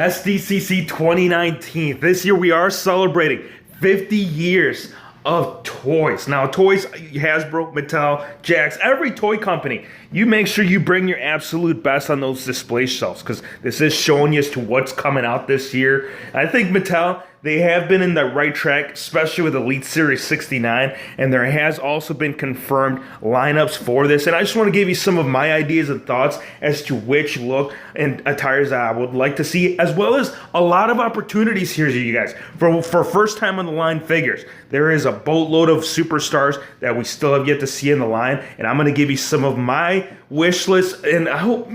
Sdcc 2019. This year we are celebrating 50 years of toys. Now, toys, Hasbro, Mattel, Jakks, every toy company, you make sure you bring your absolute best on those display shelves because this is showing you as to what's coming out this year. I think Mattel, they have been in the right track, especially with Elite Series 69, and there has also been confirmed lineups for this. And I just want to give you some of my ideas and thoughts as to which look and attires I would like to see, as well as a lot of opportunities here, you guys, for first time on the line figures. There is a boatload of superstars that we still have yet to see in the line, and I'm going to give you some of my wish list. And I hope,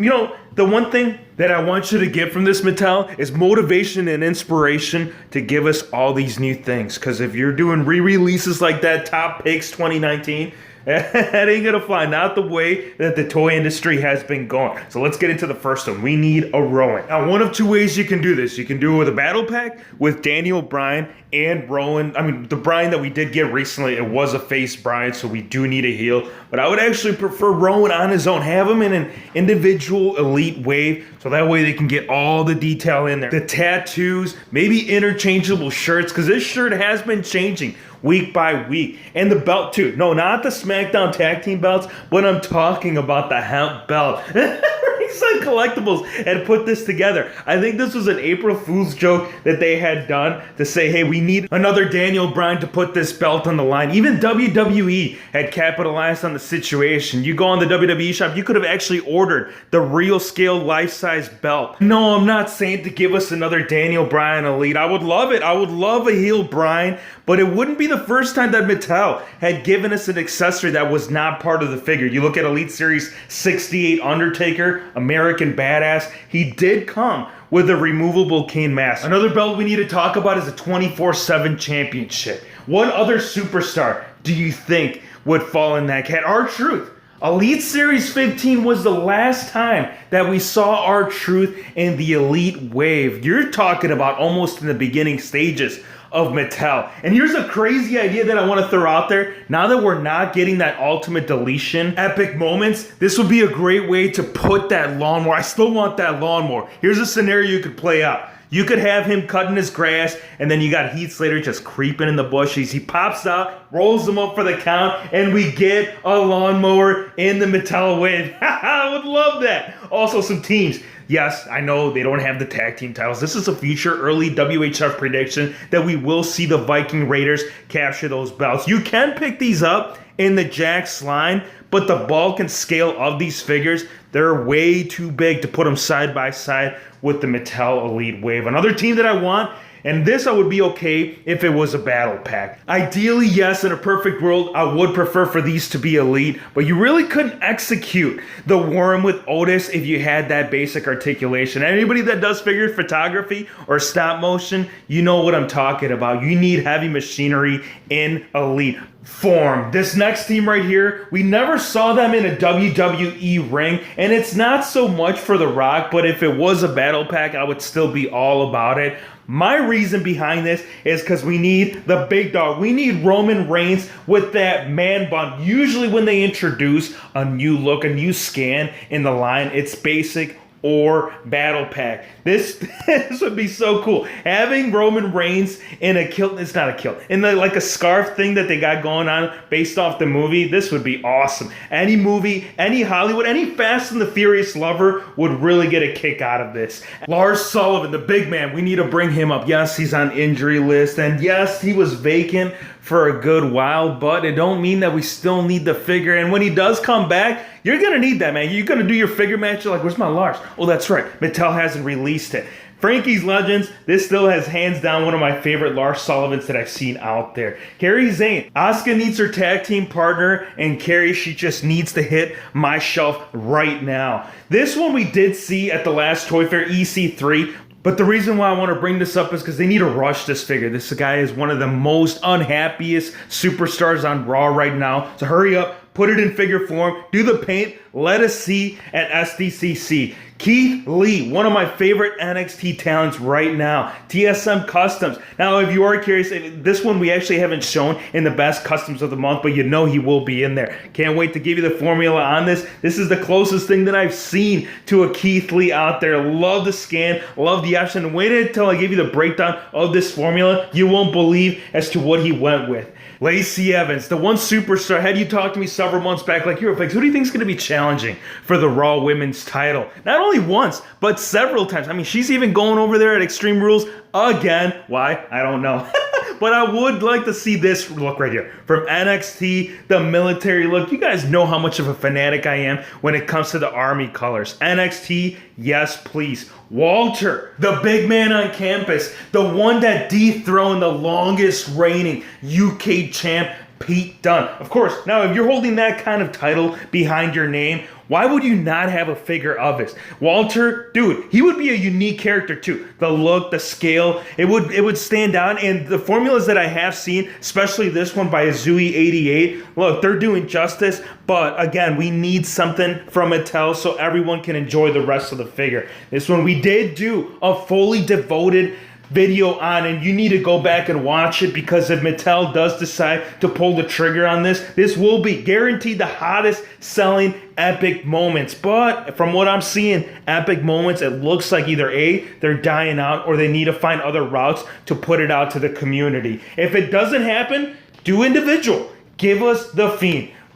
the one thing that I want you to get from this, Mattel, is motivation and inspiration to give us all these new things. Because if you're doing re-releases like that, Top Picks 2019, that ain't gonna fly. Not the way that the toy industry has been going. So let's get into the first one. We need a Rowan. Now, one of two ways you can do this. You can do it with a battle pack with Daniel Bryan and Rowan. I mean, the Bryan that we did get recently, it was a face Bryan, so we do need a heel. But I would actually prefer Rowan on his own. Have him in an individual elite wave, so that way they can get all the detail in there. The tattoos, maybe interchangeable shirts, because this shirt has been changing week by week. And the belt too. No, not the SmackDown Tag Team belts, but I'm talking about the hemp belt. Ringside Collectibles had put this together. I think this was an April Fool's joke that they had done to say, hey, we need another Daniel Bryan to put this belt on the line. Even WWE had capitalized on the situation. You go on the WWE shop, you could have actually ordered the real scale life-size belt. No, I'm not saying to give us another Daniel Bryan Elite. I would love it. I would love a heel Bryan, but it wouldn't be the first time that Mattel had given us an accessory that was not part of the figure. You look at Elite Series 68 Undertaker, American Badass, he did come with a removable cane mask. Another belt we need to talk about is a 24/7 championship. What other superstar do you think would fall in that cat? R-Truth. Elite Series 15 was the last time that we saw R-Truth in the Elite Wave. You're talking about almost in the beginning stages of Mattel. And here's a crazy idea that I want to throw out there. Now that we're not getting that ultimate deletion epic moments, this would be a great way to put that lawnmower. I still want that lawnmower. Here's a scenario you could play out. You could have him cutting his grass, and then you got Heath Slater just creeping in the bushes. He pops out, rolls them up for the count, and we get a lawnmower in the Mattel win. I would love that. Also, some teams. Yes, I know they don't have the tag team titles. This is a future early WHF prediction that we will see the Viking Raiders capture those belts. You can pick these up in the Jakks line, but the bulk and scale of these figures, they're way too big to put them side by side with the Mattel Elite Wave. Another team that I want, and this I would be okay if it was a battle pack. Ideally, yes, in a perfect world, I would prefer for these to be elite, but you really couldn't execute the Worm with Otis if you had that basic articulation. Anybody that does figure photography or stop motion, you know what I'm talking about. You need heavy machinery in elite form. This next team right here, we never saw them in a WWE ring, and it's not so much for The Rock, but if it was a battle pack, I would still be all about it. My reason behind this is because we need the big dog. We need Roman Reigns with that man bun. Usually when they introduce a new look, a new scan in the line, it's basic or battle pack. This would be so cool. Having Roman Reigns in a kilt, it's not a kilt, in like a scarf thing that they got going on based off the movie, this would be awesome. Any movie, any Hollywood, any Fast and the Furious lover would really get a kick out of this. Lars Sullivan, the big man, we need to bring him up. Yes, he's on injury list, and yes, he was vacant for a good while, but it don't mean that we still need the figure. And when he does come back, you're gonna need that, man. You're gonna do your figure match. You're like, where's my Lars? Oh, that's right. Mattel hasn't released it. Frankie's Legends, this still has hands down one of my favorite Lars Sullivans that I've seen out there. Carrie Zane, Asuka needs her tag team partner, and Carrie, she just needs to hit my shelf right now. This one we did see at the last Toy Fair, EC3, but the reason why I want to bring this up is because they need to rush this figure. This guy is one of the most unhappiest superstars on Raw right now. So hurry up, put it in figure form, do the paint let us see at SDCC. Keith Lee, one of my favorite NXT talents right now. TSM Customs. Now, if you are curious, this one we actually haven't shown in the best customs of the month, but you know he will be in there. Can't wait to give you the formula on this. This is the closest thing that I've seen to a Keith Lee out there. Love the scan, love the option. Wait until I give you the breakdown of this formula. You won't believe as to what he went with. Lacey Evans, the one superstar. Had you talked to me several months back, like, Eurofix, who do you think is going to be challenging for the Raw Women's title? Not only once, but several times. I mean, she's even going over there at Extreme Rules again. Why? I don't know. But I would like to see this look right here. From NXT, the military look. You guys know how much of a fanatic I am when it comes to the Army colors. NXT, yes, please. Walter, the big man on campus, the one that dethroned the longest reigning UK champ, Pete Dunne. Of course, now if you're holding that kind of title behind your name, why would you not have a figure of this? Walter, dude, he would be a unique character too. The look, the scale, it would stand out. And the formulas that I have seen, especially this one by Azui88, look, they're doing justice. But again, we need something from Mattel so everyone can enjoy the rest of the figure. This one, we did do a fully devoted video on, and you need to go back and watch it, because if Mattel does decide to pull the trigger on this, this will be guaranteed the hottest selling epic moments. But from what I'm seeing, epic moments, it looks like either A, they're dying out, or they need to find other routes to put it out to the community. If it doesn't happen, do individual. Give us the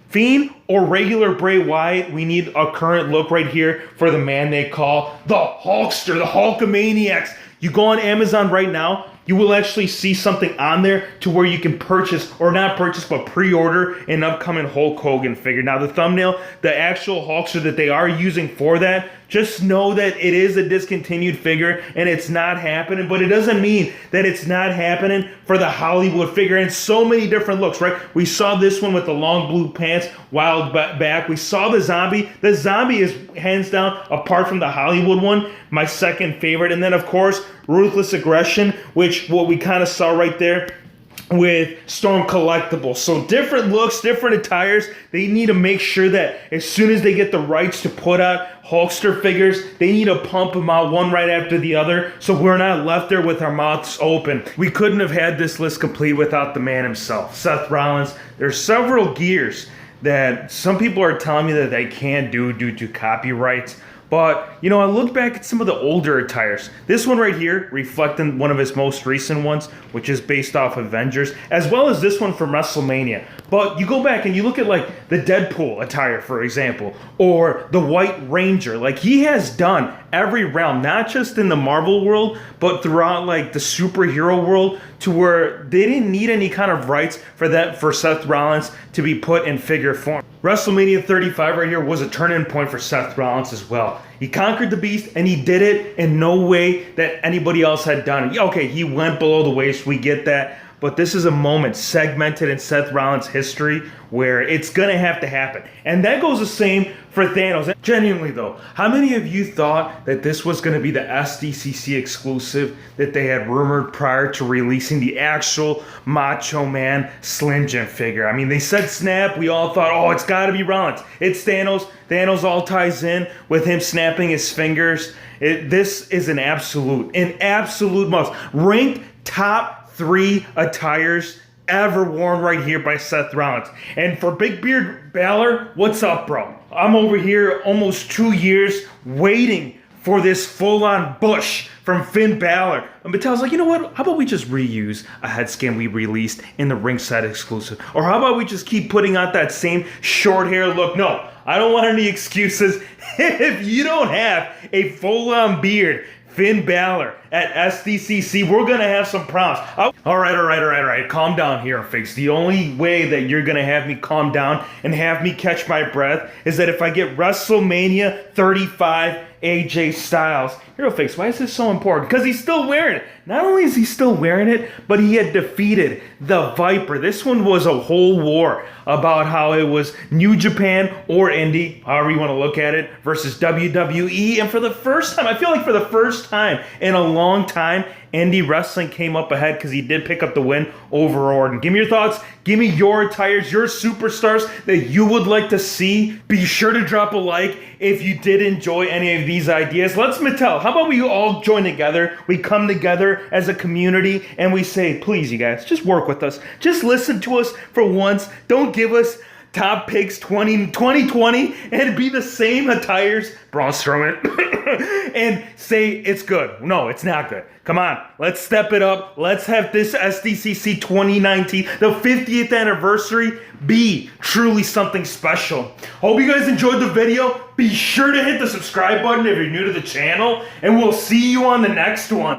Fiend or regular Bray Wyatt. We need a current look right here for the man they call the Hulkster, the Hulkamaniacs. You go on Amazon right now, you will actually see something on there to where you can purchase, or not purchase, but pre-order an upcoming Hulk Hogan figure. Now the thumbnail, the actual Hulkster that they are using for that, just know that it is a discontinued figure and it's not happening, but it doesn't mean that it's not happening for the Hollywood figure, and so many different looks, right? We saw this one with the long blue pants, wild back. We saw the zombie. The zombie is hands down, apart from the Hollywood one, my second favorite. And then of course, Ruthless Aggression, which what we kind of saw right there with Storm Collectibles. So different looks, different attires. They need to make sure that as soon as they get the rights to put out Hulkster figures, they need to pump them out one right after the other, so we're not left there with our mouths open. We couldn't have had this list complete without the man himself, Seth Rollins. There's several gears that some people are telling me that they can't do due to copyrights. But, you know, I look back at some of the older attires. This one right here, reflecting one of his most recent ones, which is based off Avengers, as well as this one from WrestleMania. But you go back and you look at, like, the Deadpool attire, for example, or the White Ranger. Like, he has done every realm, not just in the Marvel world, but throughout, like, the superhero world, to where they didn't need any kind of rights for Seth Rollins to be put in figure form. WrestleMania 35 right here was a turning point for Seth Rollins as well. He conquered the beast, and he did it in no way that anybody else had done it. Okay, he went below the waist, we get that. But this is a moment segmented in Seth Rollins' history where it's going to have to happen. And that goes the same for Thanos. Genuinely though, how many of you thought that this was going to be the SDCC exclusive that they had rumored prior to releasing the actual Macho Man Slim Jim figure? I mean, they said snap. We all thought, oh, it's got to be Rollins. It's Thanos. Thanos all ties in with him snapping his fingers. This is an absolute must. Ranked top 3 attires ever worn right here by Seth Rollins. And for Big Beard Balor, what's up, bro? I'm over here almost 2 years waiting for this full-on bush from Finn Balor. And Mattel's like, you know what? How about we just reuse a head scan we released in the ringside exclusive? Or how about we just keep putting out that same short hair look? No, I don't want any excuses. If you don't have a full-on beard, Finn Balor at SDCC, we're going to have some problems. All right. Calm down here, Figs. The only way that you're going to have me calm down and have me catch my breath is that if I get WrestleMania 35 AJ Styles. Hero Fix, why is this so important? Because he's still wearing it. Not only is he still wearing it, but he had defeated the Viper. This one was a whole war about how it was New Japan or Indie, however you want to look at it, versus WWE. And for the first time, I feel like for the first time in a long time, Indie Wrestling came up ahead because he did pick up the win over Orton. Give me your thoughts. Give me your attires, your superstars that you would like to see. Be sure to drop a like if you did enjoy any of these ideas. Let's Mattel. How about we all join together? We come together as a community and we say, please, you guys, just work with us. Just listen to us for once. Don't give us top picks 2020 and be the same attires, Braun Strowman, and say it's good. No, it's not good. Come on, let's step it up. Let's have this SDCC 2019, the 50th anniversary, be truly something special. Hope you guys enjoyed the video. Be sure to hit the subscribe button if you're new to the channel, and we'll see you on the next one.